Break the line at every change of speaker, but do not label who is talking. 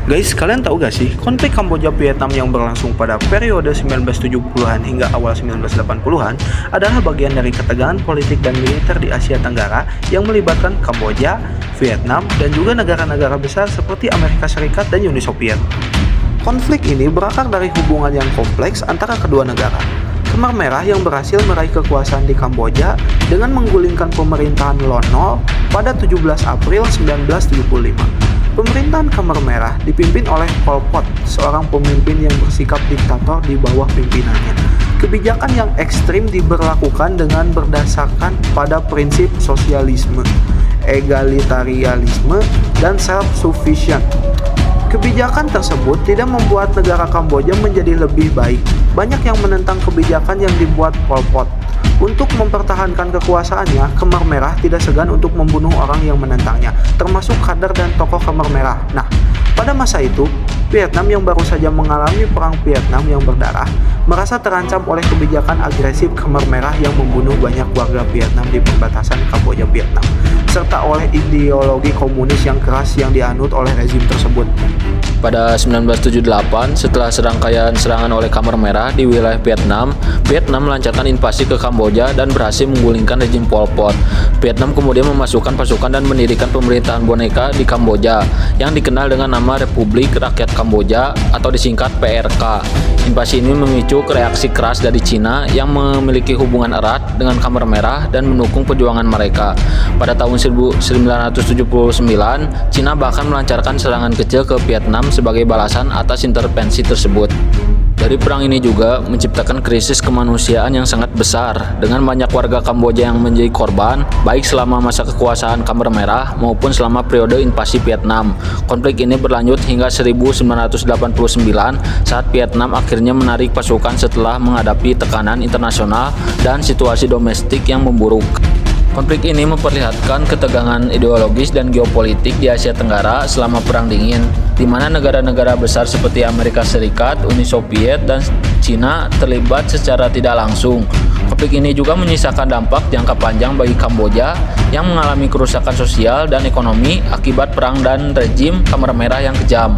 Guys, kalian tahu gak sih, konflik Kamboja Vietnam yang berlangsung pada periode 1970-an hingga awal 1980-an adalah bagian dari ketegangan politik dan militer di Asia Tenggara yang melibatkan Kamboja, Vietnam, dan juga negara-negara besar seperti Amerika Serikat dan Uni Soviet. Konflik ini berakar dari hubungan yang kompleks antara kedua negara. Khmer Merah yang berhasil meraih kekuasaan di Kamboja dengan menggulingkan pemerintahan Lon Nol pada 17 April 1975. Pemerintahan Khmer Merah dipimpin oleh Pol Pot, seorang pemimpin yang bersikap diktator di bawah pimpinannya. Kebijakan yang ekstrim diberlakukan dengan berdasarkan pada prinsip sosialisme, egalitarianisme, dan self-sufficient. Kebijakan tersebut tidak membuat negara Kamboja menjadi lebih baik. Banyak yang menentang kebijakan yang dibuat Pol Pot. Untuk mempertahankan kekuasaannya, Khmer Merah tidak segan untuk membunuh orang yang menentangnya, termasuk kader dan tokoh Khmer Merah. Nah, pada masa itu, Vietnam yang baru saja mengalami perang Vietnam yang berdarah, merasa terancam oleh kebijakan agresif Khmer Merah yang membunuh banyak warga Vietnam di perbatasan Kamboja Vietnam, serta oleh ideologi komunis yang keras yang dianut oleh rezim tersebut.
Pada 1978, setelah serangkaian serangan oleh Khmer Merah di wilayah Vietnam, Vietnam melancarkan invasi ke Kamboja dan berhasil menggulingkan rezim Pol Pot. Vietnam kemudian memasukkan pasukan dan mendirikan pemerintahan boneka di Kamboja yang dikenal dengan nama Republik Rakyat Kamboja atau disingkat PRK. Invasi ini memicu reaksi keras dari Cina yang memiliki hubungan erat dengan Khmer Merah dan mendukung perjuangan mereka. Pada tahun 1979, Cina bahkan melancarkan serangan kecil ke Vietnam sebagai balasan atas intervensi tersebut. Dari perang ini juga menciptakan krisis kemanusiaan yang sangat besar, dengan banyak warga Kamboja yang menjadi korban, baik selama masa kekuasaan Khmer Merah maupun selama periode invasi Vietnam. Konflik ini berlanjut hingga 1989 saat Vietnam akhirnya menarik pasukan setelah menghadapi tekanan internasional dan situasi domestik yang memburuk. Konflik ini memperlihatkan ketegangan ideologis dan geopolitik di Asia Tenggara selama Perang Dingin, di mana negara-negara besar seperti Amerika Serikat, Uni Soviet, dan Cina terlibat secara tidak langsung. Konflik ini juga menyisakan dampak jangka panjang bagi Kamboja yang mengalami kerusakan sosial dan ekonomi akibat perang dan rezim Khmer Merah yang kejam.